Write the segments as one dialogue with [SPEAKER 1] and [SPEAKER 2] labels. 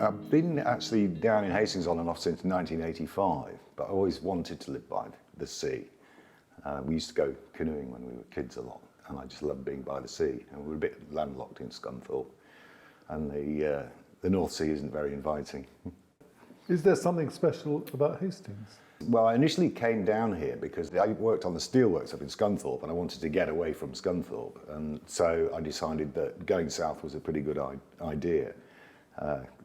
[SPEAKER 1] I've been actually down in Hastings on and off since 1985, but I always wanted to live by the sea. We used to go canoeing when we were kids a lot, and I just loved being by the sea. And we were a bit landlocked in Scunthorpe, and the North Sea isn't very inviting.
[SPEAKER 2] Is there something special about Hastings?
[SPEAKER 1] Well, I initially came down here because I worked on the steelworks up in Scunthorpe, and I wanted to get away from Scunthorpe, and so I decided that going south was a pretty good idea.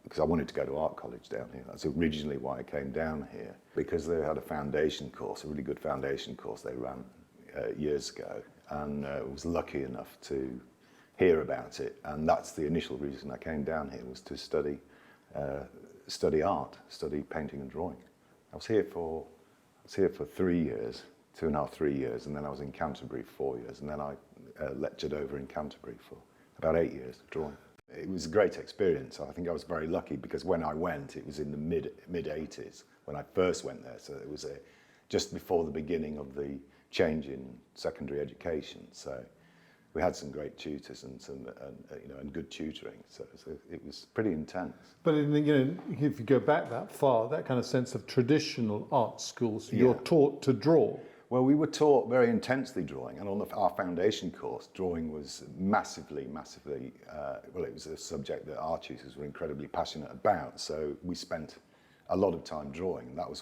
[SPEAKER 1] Because I wanted to go to art college down here. That's originally why I came down here, because they had a foundation course, a really good foundation course they ran years ago, and I was lucky enough to hear about it, and that's the initial reason I came down here, was to study art, study painting and drawing. I was here for 3 years, 2.5, 3 years, and then I was in Canterbury for 4 years, and then I lectured over in Canterbury for about 8 years drawing. It was a great experience. I think I was very lucky because when I went, it was in the mid 80s when I first went there. So it was just before the beginning of the change in secondary education. So we had some great tutors and good tutoring. So it was pretty intense.
[SPEAKER 2] But if you go back that far, that kind of sense of traditional art schools, you're taught to draw.
[SPEAKER 1] Well, we were taught very intensely drawing, and on our foundation course, drawing was massively, well, it was a subject that art tutors were incredibly passionate about, so we spent a lot of time drawing, and that was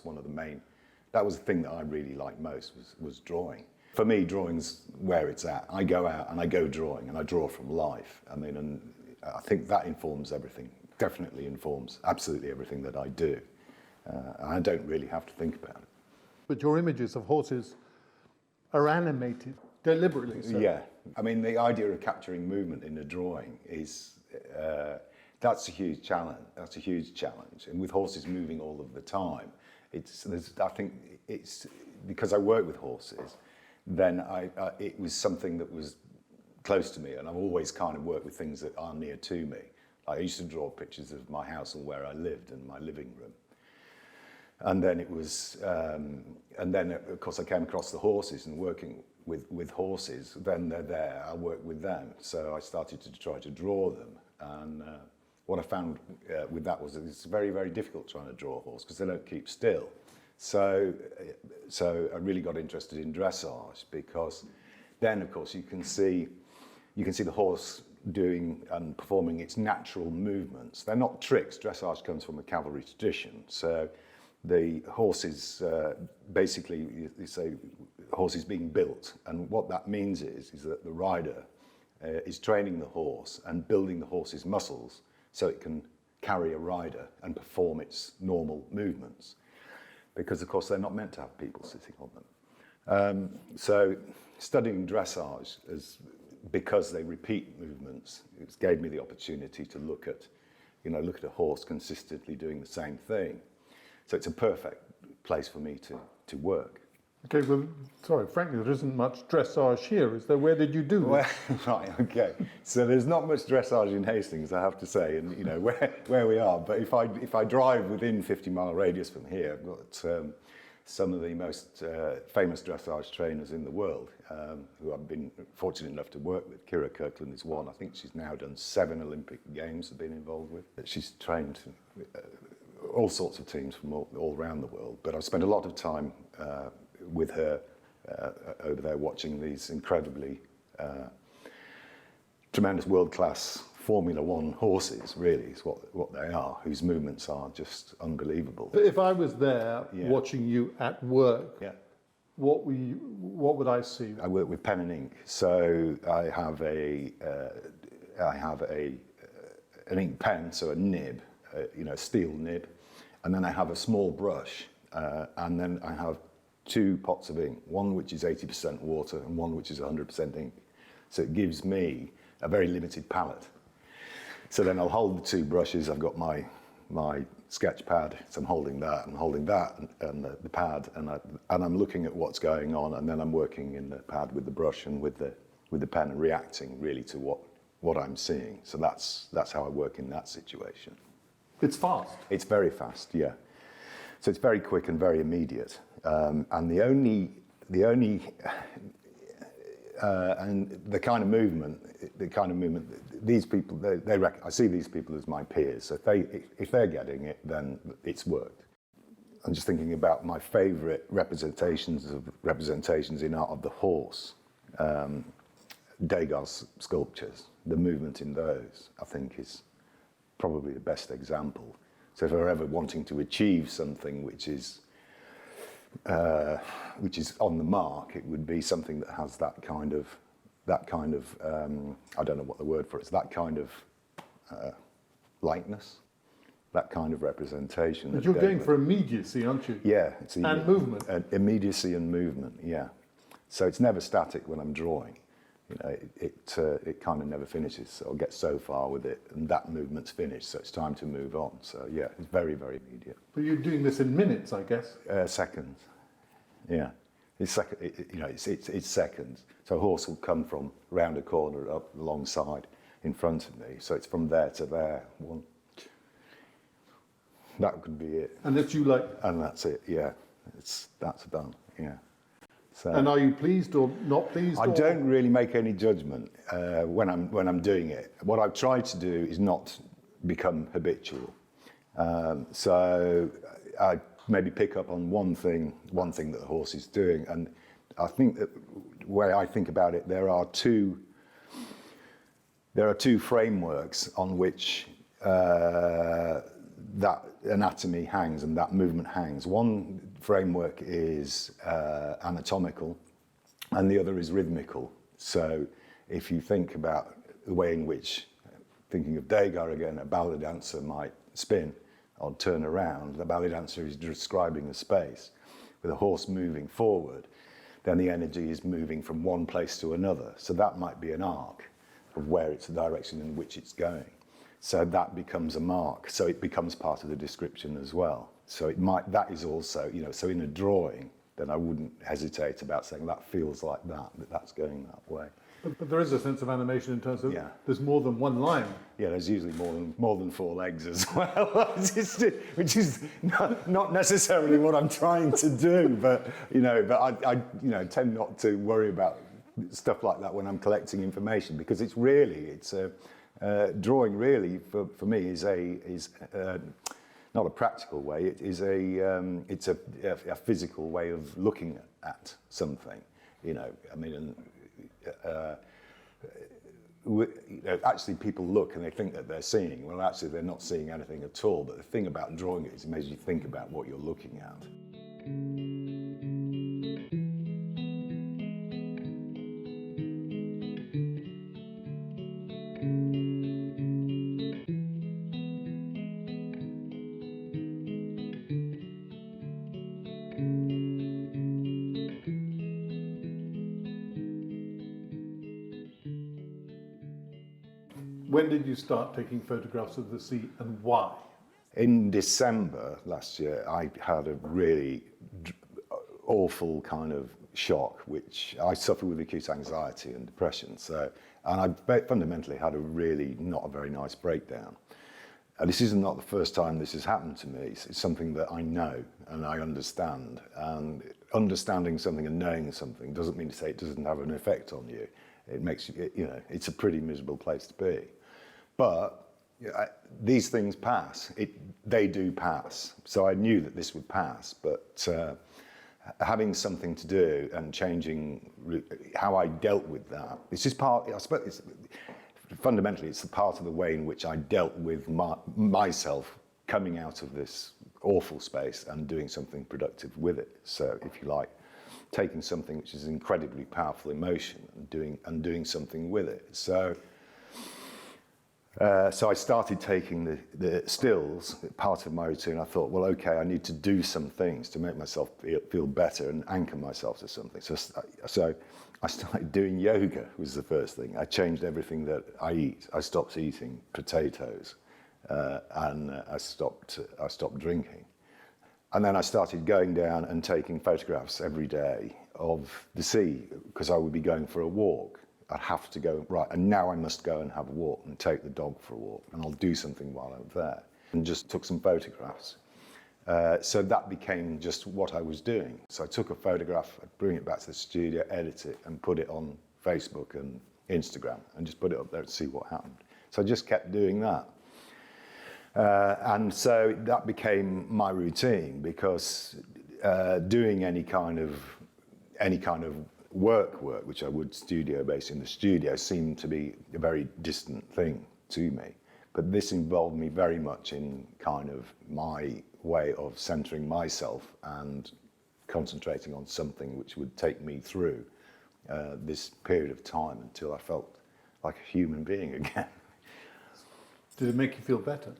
[SPEAKER 1] the thing that I really liked most, was drawing. For me, drawing's where it's at. I go out and I go drawing, and I draw from life. I mean, and I think that informs everything, definitely informs absolutely everything that I do. I don't really have to think about it.
[SPEAKER 2] But your images of horses are animated, deliberately so.
[SPEAKER 1] Yeah, I mean, the idea of capturing movement in a drawing is, that's a huge challenge. That's a huge challenge. And with horses moving all of the time, I think it's, because I work with horses, then it was something that was close to me, and I've always kind of worked with things that are near to me. I used to draw pictures of my house and where I lived and my living room. And then of course I came across the horses, and working with horses, then they're there, I work with them. So I started to try to draw them. And what I found with that was that it's very, very difficult trying to draw a horse because they don't keep still. So I really got interested in dressage, because then of course you can see the horse doing and performing its natural movements. They're not tricks. Dressage comes from a cavalry tradition. So the horses, basically, you say horse is being built, and what that means is that the rider is training the horse and building the horse's muscles so it can carry a rider and perform its normal movements, because of course they're not meant to have people sitting on them. So studying dressage, because they repeat movements, it gave me the opportunity to look at a horse consistently doing the same thing. So it's a perfect place for me to work.
[SPEAKER 2] Okay, well, sorry, frankly, there isn't much dressage here, is there? Where did you do this?
[SPEAKER 1] Well, right, okay. So there's not much dressage in Hastings, I have to say, and where we are. But if I drive within 50-mile radius from here, I've got some of the most famous dressage trainers in the world, who I've been fortunate enough to work with. Kira Kirkland is one. I think she's now done 7 Olympic Games, have been involved with. She's trained all sorts of teams from all around the world, but I've spent a lot of time with her over there watching these incredibly tremendous world-class Formula One horses, really, is what they are, whose movements are just unbelievable.
[SPEAKER 2] But if I was there watching you at work, what would I see?
[SPEAKER 1] I work with pen and ink, so I have an ink pen, so a nib, a steel nib, and then I have a small brush, and then I have 2 pots of ink, one which is 80% water and one which is 100% ink. So it gives me a very limited palette. So then I'll hold the 2 brushes. I've got my sketch pad, so I'm holding that and the pad, and I'm looking at what's going on, and then I'm working in the pad with the brush and with the pen and reacting really to what I'm seeing. So that's how I work in that situation.
[SPEAKER 2] It's fast.
[SPEAKER 1] It's very fast, yeah. So it's very quick and very immediate. And the only and the kind of movement, these people, I see these people as my peers. So if they're getting it, then it's worked. I'm just thinking about my favourite representations in art of the horse. Degas sculptures, the movement in those, I think, is probably the best example. So if we're ever wanting to achieve something which is on the mark, it would be something that has that kind of I don't know what the word for it is, that kind of likeness, that kind of representation.
[SPEAKER 2] But you're going for immediacy, aren't you?
[SPEAKER 1] Yeah.
[SPEAKER 2] And movement.
[SPEAKER 1] Immediacy and movement, yeah. So it's never static when I'm drawing. You know, it kind of never finishes. So I'll get so far with it, and that movement's finished. So it's time to move on. So yeah, it's very, very immediate.
[SPEAKER 2] But you're doing this in minutes, I guess.
[SPEAKER 1] Seconds. Yeah, it's it's seconds. So a horse will come from round a corner up alongside in front of me. So it's from there to there. That could be it.
[SPEAKER 2] And that you like.
[SPEAKER 1] And that's it. Yeah, that's done. Yeah. So,
[SPEAKER 2] and are you pleased or not pleased?
[SPEAKER 1] I don't really make any judgment when I'm doing it. What I've tried to do is not become habitual. So I maybe pick up on one thing that the horse is doing, and I think that the way I think about it, there are two frameworks on which that anatomy hangs and that movement hangs. One framework is anatomical, and the other is rhythmical. So if you think about the way in which, thinking of Degas again, a ballet dancer might spin or turn around, the ballet dancer is describing a space. With a horse moving forward, then the energy is moving from one place to another. So that might be an arc of where it's the direction in which it's going. So that becomes a mark. So it becomes part of the description as well. So that is also, so in a drawing, then I wouldn't hesitate about saying that feels like that's going that way.
[SPEAKER 2] But there is a sense of animation in terms of there's more than one line.
[SPEAKER 1] Yeah, there's usually more than four legs as well, which is not necessarily what I'm trying to do. But I tend not to worry about stuff like that when I'm collecting information, because drawing really for me is not a practical way. It is it's a physical way of looking at something. Actually people look and they think that they're seeing. Well, actually they're not seeing anything at all. But the thing about drawing it is it makes you think about what you're looking at.
[SPEAKER 2] When did you start taking photographs of the sea, and why?
[SPEAKER 1] In December last year, I had a really awful kind of shock, which I suffer with acute anxiety and depression. And I fundamentally had a really not a very nice breakdown. And this is not the first time this has happened to me. It's something that I know and I understand. And understanding something and knowing something doesn't mean to say it doesn't have an effect on you. It makes you, it's a pretty miserable place to be. But these things pass. They do pass. So I knew that this would pass, but having something to do and changing how I dealt with that. It's just part, I suppose, fundamentally, it's the part of the way in which I dealt with myself coming out of this awful space and doing something productive with it. So, if you like, taking something which is an incredibly powerful emotion and doing something with it. So I started taking the stills, part of my routine. I thought, well, okay, I need to do some things to make myself feel better and anchor myself to something. So I started doing yoga, was the first thing. I changed everything that I eat. I stopped eating potatoes and I stopped drinking. And then I started going down and taking photographs every day of the sea, because I would be going for a walk. I'd have to go, right, and now I must go and have a walk and take the dog for a walk, and I'll do something while I'm there. And just took some photographs. So that became just what I was doing. So I took a photograph, I'd bring it back to the studio, edit it, and put it on Facebook and Instagram, and just put it up there and see what happened. So I just kept doing that. And so that became my routine, because doing any kind of work, which I would studio-based in the studio, seemed to be a very distant thing to me. But this involved me very much in kind of my way of centering myself and concentrating on something which would take me through this period of time until I felt like a human being again.
[SPEAKER 2] Did it make you feel better?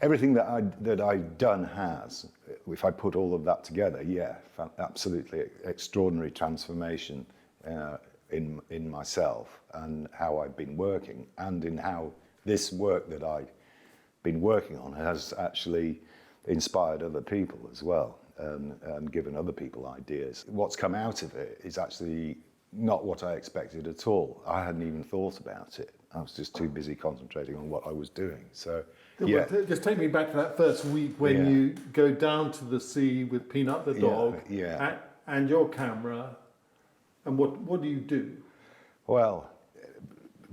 [SPEAKER 1] Everything that I've done has, if I put all of that together, yeah, absolutely extraordinary transformation in myself and how I've been working, and in how this work that I've been working on has actually inspired other people as well, and given other people ideas. What's come out of it is actually not what I expected at all. I hadn't even thought about it. I was just too busy concentrating on what I was doing. So, yeah.
[SPEAKER 2] Just take me back to that first week when you go down to the sea with Peanut the dog and your camera, and what do you do?
[SPEAKER 1] Well,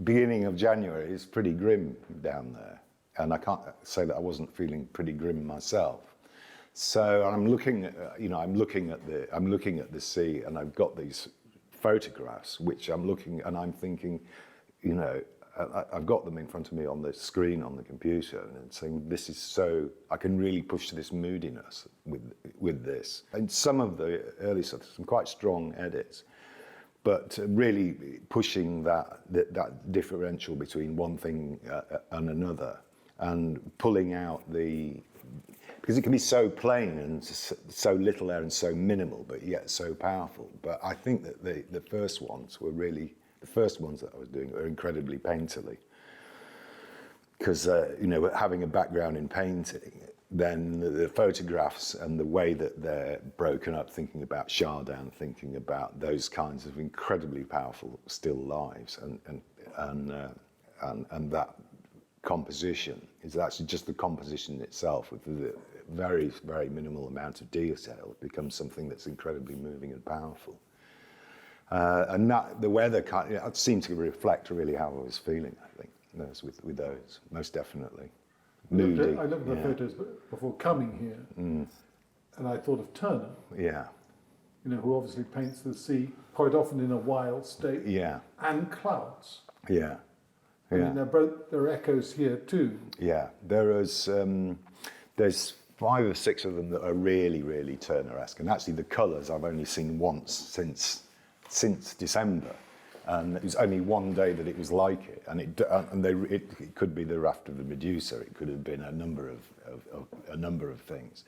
[SPEAKER 1] beginning of January is pretty grim down there, and I can't say that I wasn't feeling pretty grim myself. So I'm looking at, I'm looking at the sea, and I've got these photographs which I'm looking, and I'm thinking, I've got them in front of me on the screen on the computer, and saying, this is so, I can really push this moodiness with this. And some of the early stuff, some quite strong edits, but really pushing that differential between one thing and another, and pulling out because it can be so plain and so little there and so minimal, but yet so powerful. But I think that the first ones were really, the first ones that I was doing were incredibly painterly. Because, having a background in painting, then the photographs and the way that they're broken up, thinking about Chardin, thinking about those kinds of incredibly powerful still lives, and that composition is actually just the composition itself with the very, very minimal amount of detail. It becomes something that's incredibly moving and powerful. And that the weather it seemed to reflect really how I was feeling, I think, with those, most definitely. Moody.
[SPEAKER 2] I looked at the photos before coming here, and I thought of Turner.
[SPEAKER 1] Yeah.
[SPEAKER 2] Who obviously paints the sea quite often in a wild state.
[SPEAKER 1] Yeah.
[SPEAKER 2] And clouds.
[SPEAKER 1] Yeah.
[SPEAKER 2] I mean, there are echoes here too.
[SPEAKER 1] Yeah. There's 5 or 6 of them that are really, really Turner-esque, and actually the colours I've only seen once since December. And it was only one day that it was like it, and it could be the Raft of the Medusa. It could have been a number of things.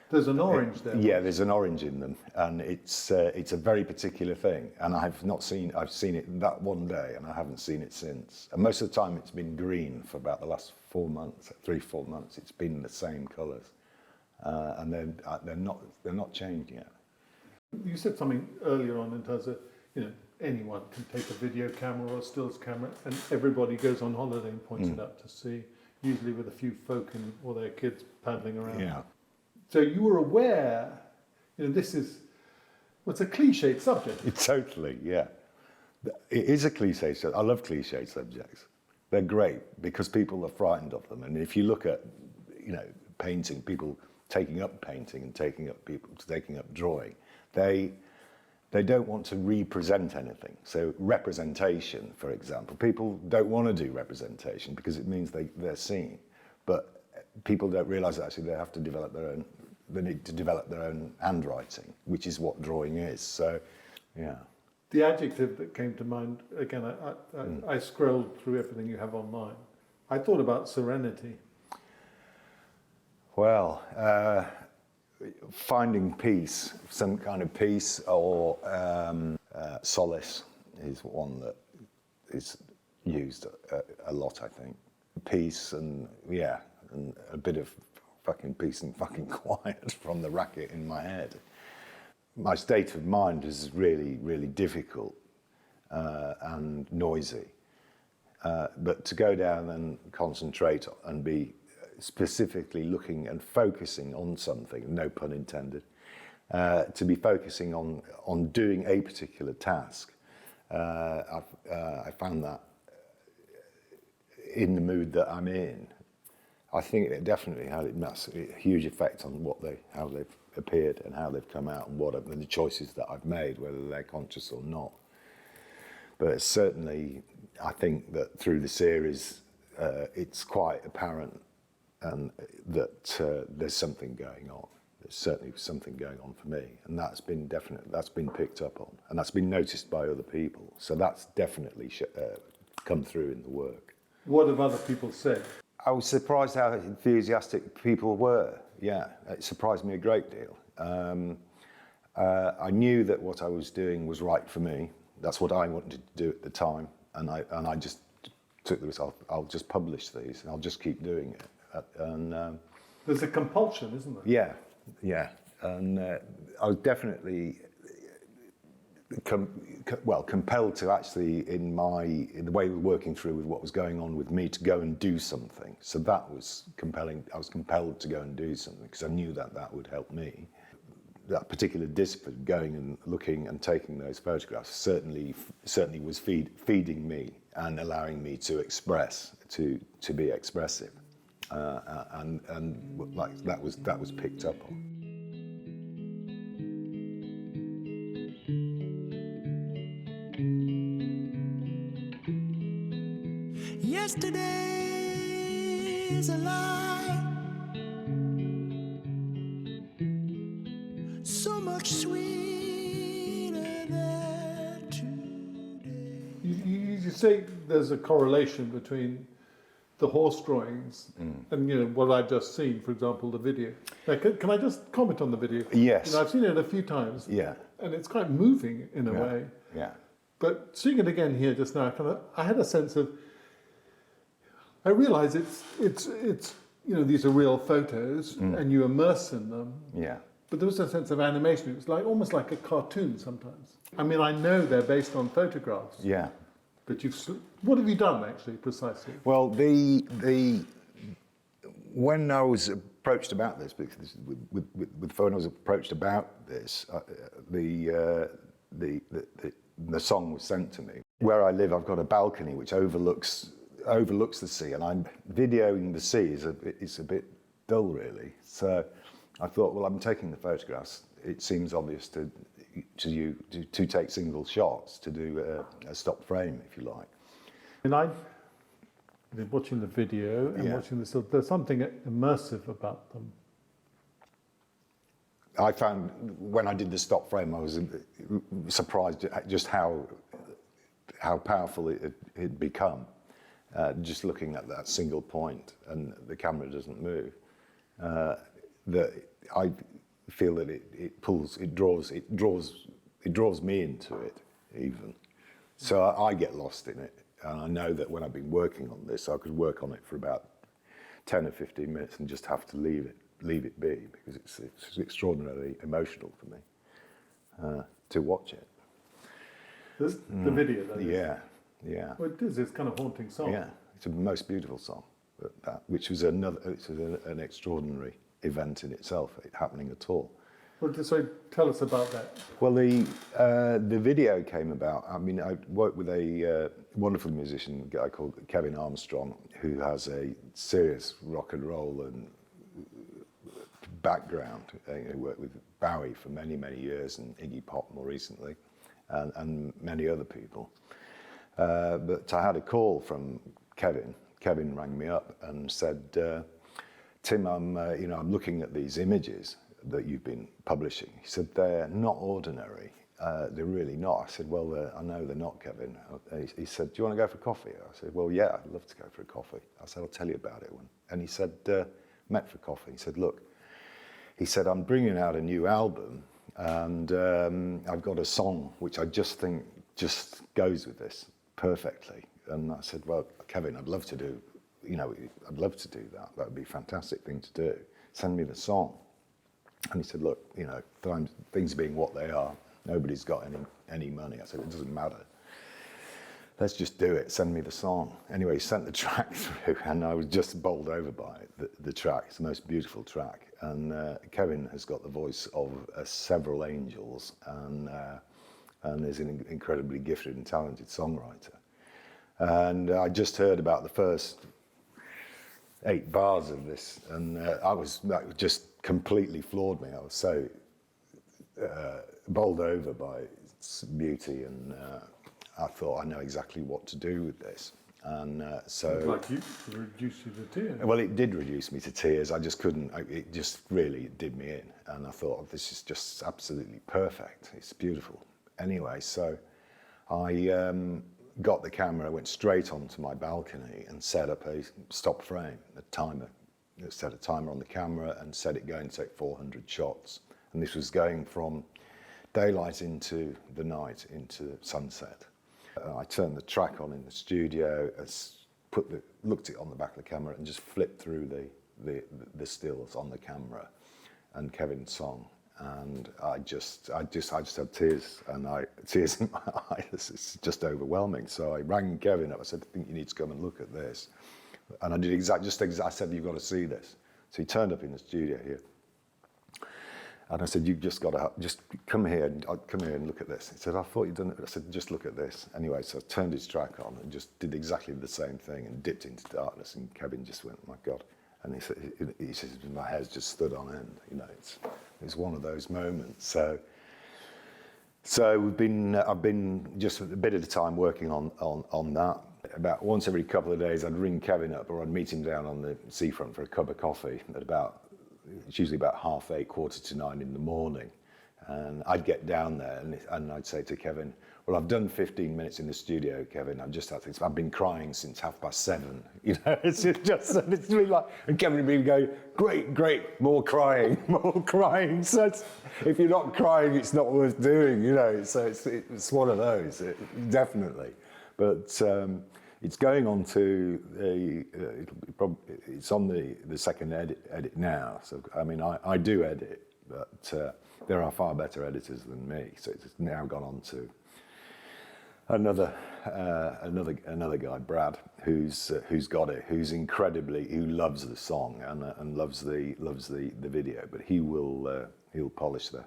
[SPEAKER 2] There's an orange there.
[SPEAKER 1] Yeah, there's an orange in them, and it's a very particular thing. And I've seen it that one day, and I haven't seen it since. And most of the time, it's been green for about the last 4 months, 3-4 months. It's been the same colours, and they're not changed yet.
[SPEAKER 2] You said something earlier on in terms of, anyone can take a video camera or a stills camera, and everybody goes on holiday and points it up to sea, usually with a few folk or their kids paddling around.
[SPEAKER 1] Yeah.
[SPEAKER 2] So you were aware, this is, it's a cliched subject.
[SPEAKER 1] Totally, yeah. It is a cliche subject. I love cliche subjects. They're great because people are frightened of them. And if you look at, painting, people taking up painting and taking up drawing, they don't want to represent anything. So representation, for example, people don't want to do representation because it means they're seen. But people don't realise that actually they need to develop their own handwriting, which is what drawing is. So, yeah.
[SPEAKER 2] The adjective that came to mind, again, I scrolled through everything you have online. I thought about serenity.
[SPEAKER 1] Well, finding peace, some kind of peace, or solace is one that is used a lot, I think. Peace and a bit of fucking peace and fucking quiet from the racket in my head. My state of mind is really, really difficult, and noisy. But to go down and concentrate and be specifically looking and focusing on something, no pun intended, to be focusing on doing a particular task, I found that in the mood that I'm in, I think it definitely had a huge effect on how they've appeared and how they've come out and and the choices that I've made, whether they're conscious or not. But certainly, I think that through the series, it's quite apparent and that there's something going on. There's certainly something going on for me, and that's been picked up on, and that's been noticed by other people. So that's definitely come through in the work.
[SPEAKER 2] What have other people said?
[SPEAKER 1] I was surprised how enthusiastic people were. Yeah, it surprised me a great deal. I knew that what I was doing was right for me. That's what I wanted to do at the time, and I just took the risk. I'll just publish these, and I'll just keep doing it. And
[SPEAKER 2] there's a compulsion, isn't there?
[SPEAKER 1] Yeah, yeah, and I was definitely compelled to actually, in the way we were working through with what was going on with me, to go and do something. So that was compelling. I was compelled to go and do something because I knew that would help me. That particular discipline, going and looking and taking those photographs, certainly was feeding me and allowing me to express, to be expressive, and like that was picked up on.
[SPEAKER 3] Yesterday's a lie, so much sweeter than today.
[SPEAKER 2] You say there's a correlation between the horse drawings and what I've just seen, for example, the video. Now, can I just comment on the video?
[SPEAKER 1] Yes.
[SPEAKER 2] I've seen it a few times.
[SPEAKER 1] Yeah.
[SPEAKER 2] And it's quite moving in a way.
[SPEAKER 1] Yeah.
[SPEAKER 2] But seeing it again here just now, I had a sense of. I realise it's these are real photos and you immerse in them.
[SPEAKER 1] Yeah.
[SPEAKER 2] But there was a sense of animation. It was almost like a cartoon sometimes. I mean, I know they're based on photographs.
[SPEAKER 1] Yeah.
[SPEAKER 2] But what have you done actually precisely?
[SPEAKER 1] Well, when I was approached about this, because when I was approached about this, the song was sent to me. Where I live, I've got a balcony which overlooks the sea, and I'm videoing the sea is a bit dull, really. So I thought, well, I'm taking the photographs. It seems obvious to take single shots, to do a stop frame, if you like.
[SPEAKER 2] And I've been watching the video and watching this. There's something immersive about them.
[SPEAKER 1] I found when I did the stop frame, I was surprised at just how powerful it had become. Just looking at that single point, and the camera doesn't move. That I feel that it draws me into it even. So I get lost in it, and I know that when I've been working on this, I could work on it for about 10 or 15 minutes and just have to leave it be, because it's extraordinarily emotional for me to watch it.
[SPEAKER 2] The video, that is.
[SPEAKER 1] Yeah. Yeah.
[SPEAKER 2] Well, it is. It's kind of haunting song.
[SPEAKER 1] Yeah, it's a most beautiful song, which was an extraordinary event in itself, it happening at all.
[SPEAKER 2] Well, so tell us about that.
[SPEAKER 1] Well, the video came about. I mean, I worked with a wonderful musician, a guy called Kevin Armstrong, who has a serious rock and roll and background. He worked with Bowie for many, many years, and Iggy Pop more recently, and many other people. But I had a call from Kevin. Kevin rang me up and said, "Tim, I'm looking at these images that you've been publishing." He said, "They're not ordinary. They're really not." I said, "Well, I know they're not, Kevin." He said, "Do you want to go for coffee?" I said, "Well, yeah, I'd love to go for a coffee." I said, "I'll tell you about it." And he said, "Met for coffee." He said, "Look," he said, "I'm bringing out a new album, and I've got a song which I just think just goes with this perfectly." And I said, "Well, Kevin, I'd love to do that. That would be a fantastic thing to do. Send me the song." And he said, "Look, things being what they are, nobody's got any money." I said, "It doesn't matter. let's just do it, send me the song. Anyway, he sent the track through, and I was just bowled over by it, the track. It's the most beautiful track. And Kevin has got the voice of several angels, and is an incredibly gifted and talented songwriter. And I just heard about the first 8 bars of this, and that just completely floored me. I was so bowled over by its beauty, and I thought, I know exactly what to do with this. And so...
[SPEAKER 2] Like you, to reduce you to tears.
[SPEAKER 1] Well, it did reduce me to tears. I just couldn't, it just really did me in. And I thought, this is just absolutely perfect. It's beautiful. Anyway, so I got the camera, went straight onto my balcony and set up a stop frame, a timer. Set a timer on the camera and set it going to take 400 shots. And this was going from daylight into the night, into sunset. I turned the track on in the studio, looked it on the back of the camera and just flipped through the stills on the camera and Kevin's song. And I just had tears, tears in my eyes. It's just overwhelming. So I rang Kevin up. I said, I think you need to come and look at this. And I did I said, you've got to see this. So he turned up in the studio here. And I said, you've just got to, just come here and look at this. He said, I thought you'd done it. I said, just look at this. Anyway, so I turned his track on and just did exactly the same thing and dipped into darkness. And Kevin just went, my God. And he says, my hair's just stood on end. You know, it's one of those moments. So I've been just a bit at a time working on that. About once every couple of days, I'd ring Kevin up, or I'd meet him down on the seafront for a cup of coffee it's usually about 8:30, 8:45 in the morning. And I'd get down there and I'd say to Kevin, well, I've done 15 minutes in the studio, Kevin. I've been crying since 7:30. You know, it's really like, and Kevin would be going, great, more crying. So if you're not crying, it's not worth doing, you know. So it's one of those, definitely. But it's going on to it's on the second edit now. So I mean, I do edit, but there are far better editors than me. So it's now gone on to another guy, Brad, who's got it, who loves the song and loves the video, but he'll polish the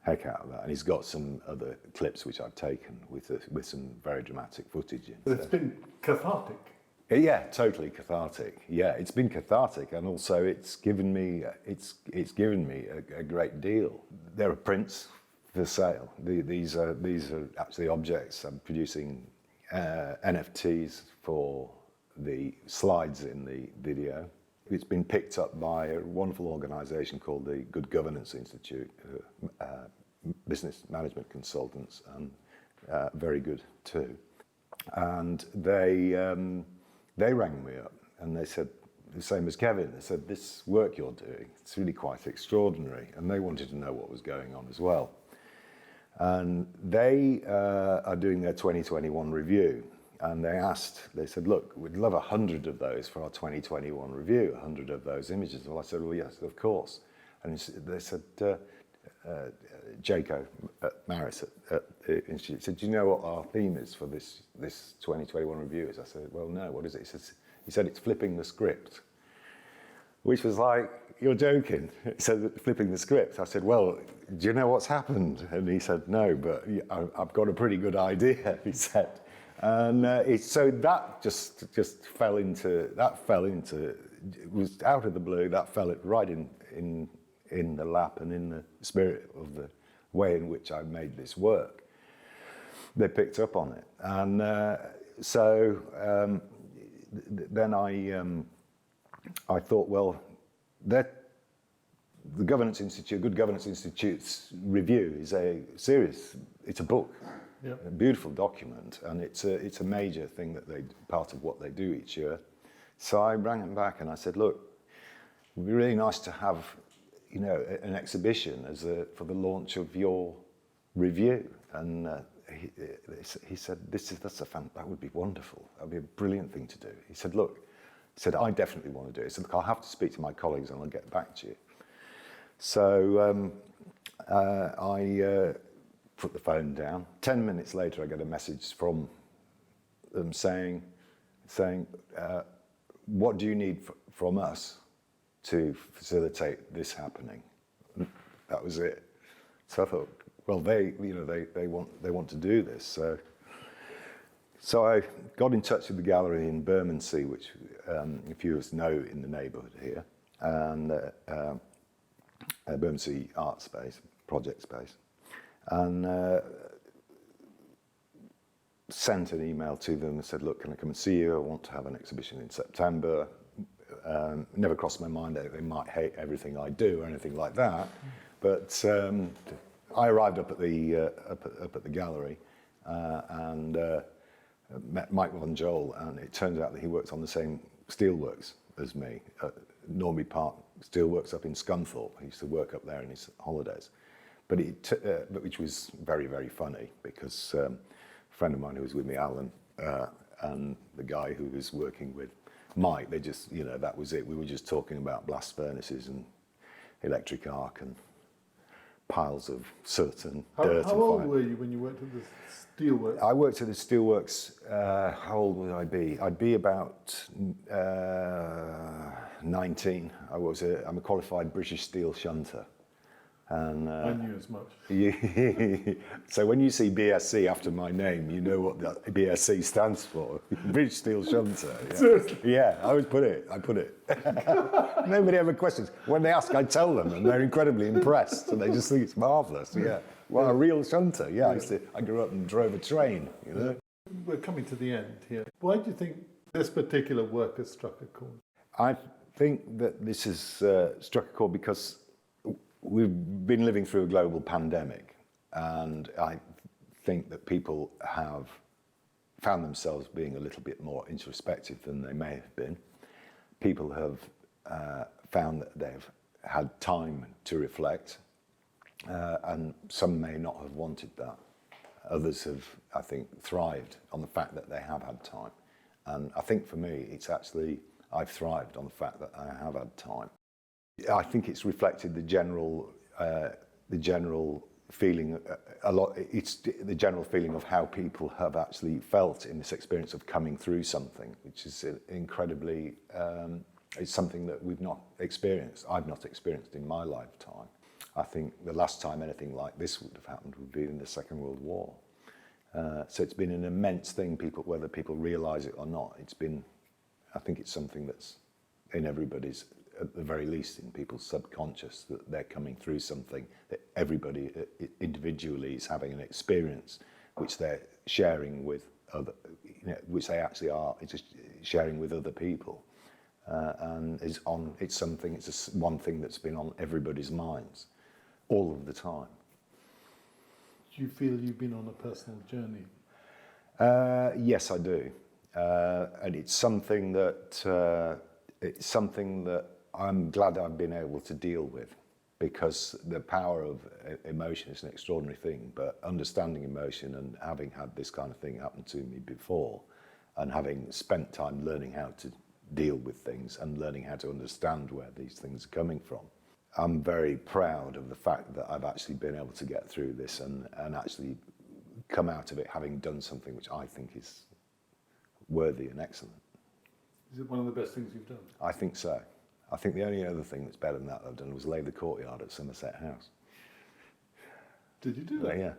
[SPEAKER 1] heck out of that, and he's got some other clips which I've taken with some very dramatic footage in.
[SPEAKER 2] It's been cathartic.
[SPEAKER 1] Yeah, totally cathartic. Yeah, it's been cathartic, and also it's given me a great deal. There are prints for sale. These are actually objects. I'm producing NFTs for the slides in the video. It's been picked up by a wonderful organisation called the Good Governance Institute, business management consultants, and very good too. And they rang me up and they said, the same as Kevin, they said, this work you're doing, it's really quite extraordinary. And they wanted to know what was going on as well. And they are doing their 2021 review. And they said, look, we'd love 100 of those for our 2021 review, 100 of those images. Well, I said, well, yes, of course. And they said, Jaco Maris at the Institute said, do you know what our theme is for this 2021 review is? I said, well, no, what is it? He said, it's flipping the script, which was like, you're joking. He said, flipping the script. I said, well, do you know what's happened? And he said, no, but I've got a pretty good idea, he said. And so that just fell into, it was out of the blue, that fell right in the lap and in the spirit of the way in which I made this work. They picked up on it. And then I thought, well, the Governance Institute, Good Governance Institute's review is it's a book. Yep. A beautiful document, and it's a major thing part of what they do each year. So I rang them back and I said, look, it would be really nice to have, you know, an exhibition for the launch of your review. And he said, that would be wonderful. That would be a brilliant thing to do. He said, look, I definitely want to do it. He said, look, I'll have to speak to my colleagues and I'll get back to you. So I put the phone down. 10 minutes later, I get a message from them saying, what do you need from us to facilitate this happening? And that was it. So I thought, well, they want to do this. So I got in touch with the gallery in Bermondsey, which a few of us know in the neighbourhood here, and Bermondsey Art Space, Project Space, and sent an email to them and said, look, can I come and see you? I want to have an exhibition in September. Never crossed my mind that they might hate everything I do or anything like that. But I arrived up at the gallery and met Mike Von Joel, and it turns out that he works on the same steelworks as me, Norby Park Steelworks up in Scunthorpe. He used to work up there in his holidays. But which was very, very funny, because a friend of mine who was with me, Alan, and the guy who was working with Mike, they just, that was it. We were just talking about blast furnaces and electric arc and piles of soot and dirt.
[SPEAKER 2] How old were you when you worked at the steelworks?
[SPEAKER 1] I worked at the steelworks, how old would I be? I'd be about 19. I'm a qualified British steel shunter. And,
[SPEAKER 2] I knew as much.
[SPEAKER 1] So when you see BSc after my name, you know what the BSc stands for. British Steel Shunter. Yeah.
[SPEAKER 2] Seriously?
[SPEAKER 1] Yeah, I put it. Nobody ever questions. When they ask, I tell them, and they're incredibly impressed, and they just think it's marvellous. Yeah. Well, a real shunter. Yeah, I grew up and drove a train.
[SPEAKER 2] We're coming to the end here. Why do you think this particular work has struck a chord?
[SPEAKER 1] I think that this has struck a chord because we've been living through a global pandemic, and I think that people have found themselves being a little bit more introspective than they may have been. People have found that they've had time to reflect, and some may not have wanted that. Others have, I think, thrived on the fact that they have had time. And I think for me, it's actually, I've thrived on the fact that I have had time. I think it's reflected the general feeling a lot. It's the general feeling of how people have actually felt in this experience of coming through something, which is incredibly. It's something that we've not experienced. I've not experienced in my lifetime. I think the last time anything like this would have happened would be in the Second World War. So it's been an immense thing. Whether people realise it or not, it's been. I think it's something that's in everybody's. At the very least in people's subconscious, that they're coming through something, that everybody individually is having an experience which they're sharing with other, which they actually are just sharing with other people, and it's one thing that's been on everybody's minds all of the time.
[SPEAKER 2] Do you feel you've been on a personal journey?
[SPEAKER 1] Yes, I do, and it's something that I'm glad I've been able to deal with, because the power of emotion is an extraordinary thing, but understanding emotion and having had this kind of thing happen to me before, and having spent time learning how to deal with things and learning how to understand where these things are coming from, I'm very proud of the fact that I've actually been able to get through this and actually come out of it having done something which I think is worthy and excellent.
[SPEAKER 2] Is it one of the best things you've done?
[SPEAKER 1] I think so. I think the only other thing that's better than that I've done was lay the courtyard at Somerset House.
[SPEAKER 2] Did you do that?
[SPEAKER 1] Yeah.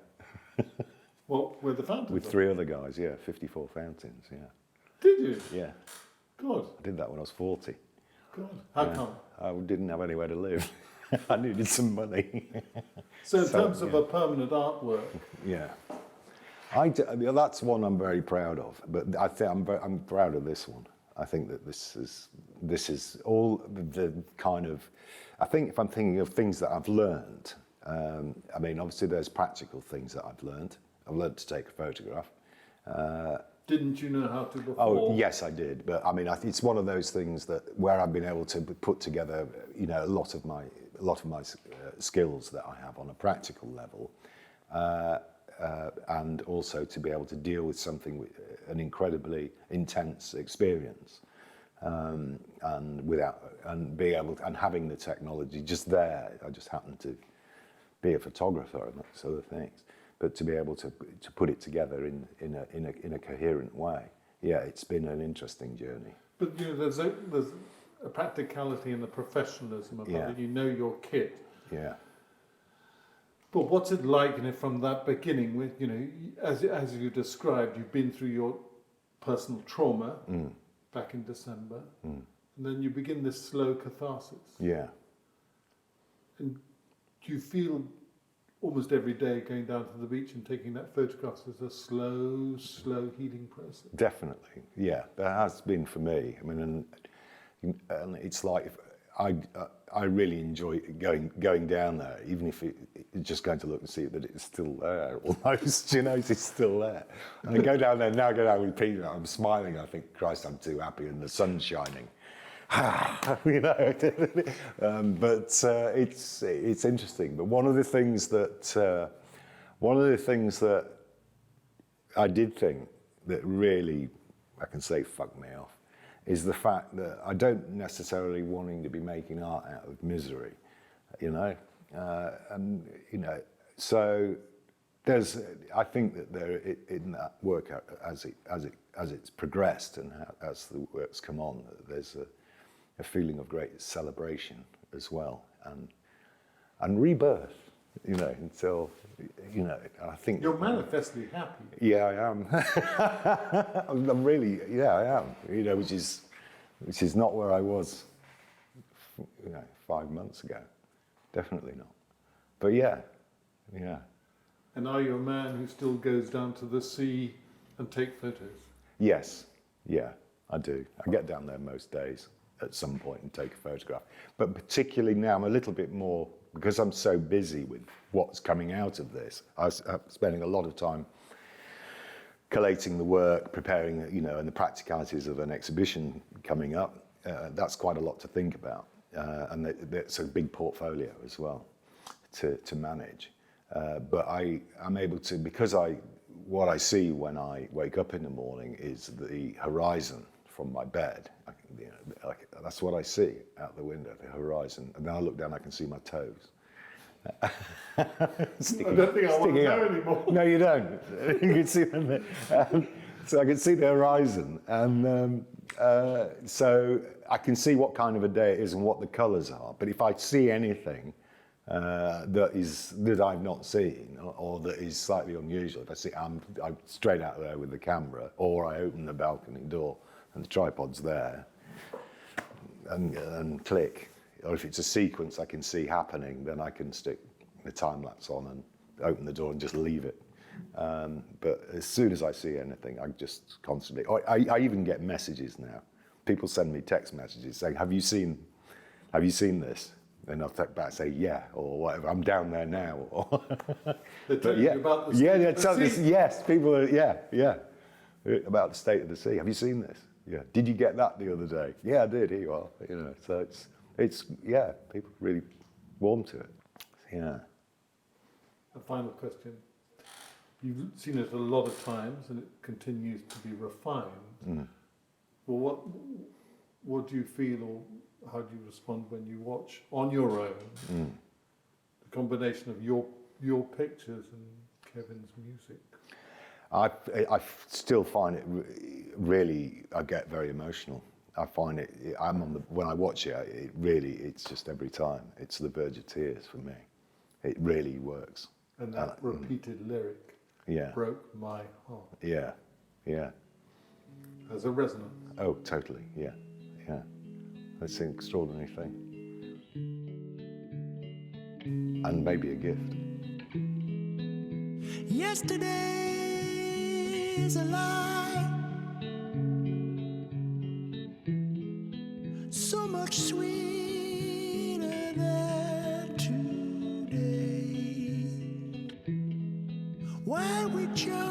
[SPEAKER 2] What, with the fountains?
[SPEAKER 1] With 3 other guys, yeah, 54 fountains, yeah.
[SPEAKER 2] Did you?
[SPEAKER 1] Yeah.
[SPEAKER 2] God.
[SPEAKER 1] I did that when I was 40.
[SPEAKER 2] God. How come?
[SPEAKER 1] I didn't have anywhere to live. I needed some money.
[SPEAKER 2] So in terms of a permanent artwork,
[SPEAKER 1] yeah. That's one I'm very proud of, but I think I'm proud of this one. I think that this is all the kind of, I think if I'm thinking of things that I've learned, I mean, obviously there's practical things that I've learned. I've learned to take a photograph.
[SPEAKER 2] didn't you know how to before?
[SPEAKER 1] Oh, yes, I did. But I mean, it's one of those things that where I've been able to put together, a lot of my skills that I have on a practical level. And also to be able to deal with something with an incredibly intense experience, and having the technology just there. I just happen to be a photographer and other things, but to be able to put it together in a coherent way yeah, it's been an interesting journey.
[SPEAKER 2] But there's a practicality and a professionalism about
[SPEAKER 1] Yeah.
[SPEAKER 2] it. You know your kit.
[SPEAKER 1] Yeah.
[SPEAKER 2] But what's it like, from that beginning? With as you described, you've been through your personal trauma back in December, and then you begin this slow catharsis.
[SPEAKER 1] Yeah.
[SPEAKER 2] And do you feel almost every day going down to the beach and taking that photograph as a slow healing process?
[SPEAKER 1] Definitely, yeah. There has been for me. I mean, and it's like I really enjoy going down there, even if it's just going to look and see that it's still there almost. It's still there. And I go down there now, with Peter. I'm smiling. I think, Christ, I'm too happy, and the sun's shining. But it's interesting. But one of the things that I did think that really, I can say, fucked me off, is the fact that I don't necessarily wanting to be making art out of misery, so there's. I think that there in that work as it's progressed and as the work's come on, there's a feeling of great celebration as well, and rebirth, until, I think...
[SPEAKER 2] You're manifestly happy.
[SPEAKER 1] Yeah, I am. I'm really, I am, which is not where I was, 5 months ago. Definitely not. But yeah.
[SPEAKER 2] And are you a man who still goes down to the sea and take photos?
[SPEAKER 1] Yes, yeah, I do. I get down there most days at some point and take a photograph. But particularly now, I'm a little bit more, because I'm so busy with what's coming out of this, I'm spending a lot of time collating the work, preparing, and the practicalities of an exhibition coming up. That's quite a lot to think about. And it's a big portfolio as well to manage. But I'm able to, because what I see when I wake up in the morning is the horizon from my bed. That's what I see out the window, the horizon. And then I look down, I can see my toes.
[SPEAKER 2] I don't think I want to know anymore.
[SPEAKER 1] No, you don't. You can see them. So I can see the horizon, and so I can see what kind of a day it is and what the colours are. But if I see anything that I've not seen, or that is slightly unusual, if I see, I'm straight out there with the camera, or I open the balcony door and the tripod's there, and click. Or if it's a sequence I can see happening, then I can stick the time lapse on and open the door and just leave it. But as soon as I see anything, I just constantly. I even get messages now. People send me text messages saying, "Have you seen this?" And I'll text back and say, "Yeah," or whatever. I'm down there now.
[SPEAKER 2] They're telling you about the state
[SPEAKER 1] yeah,
[SPEAKER 2] of the sea.
[SPEAKER 1] yes. People are, about the state of the sea. Have you seen this? Yeah. Did you get that the other day? Yeah, I did. Here you are. So it's people really warm to it. Yeah.
[SPEAKER 2] A final question. You've seen it a lot of times, and it continues to be refined. Well, what do you feel, or how do you respond when you watch on your own the combination of your pictures and Kevin's music?
[SPEAKER 1] I still find it really. I get very emotional. I find it. When I watch it, it's just every time. It's the verge of tears for me. It really works.
[SPEAKER 2] And that repeated lyric broke my heart.
[SPEAKER 1] Yeah.
[SPEAKER 2] As a resonance.
[SPEAKER 1] Oh, totally. Yeah. It's an extraordinary thing, and maybe a gift.
[SPEAKER 3] Yesterday is a lie, so much sweeter than today. While we just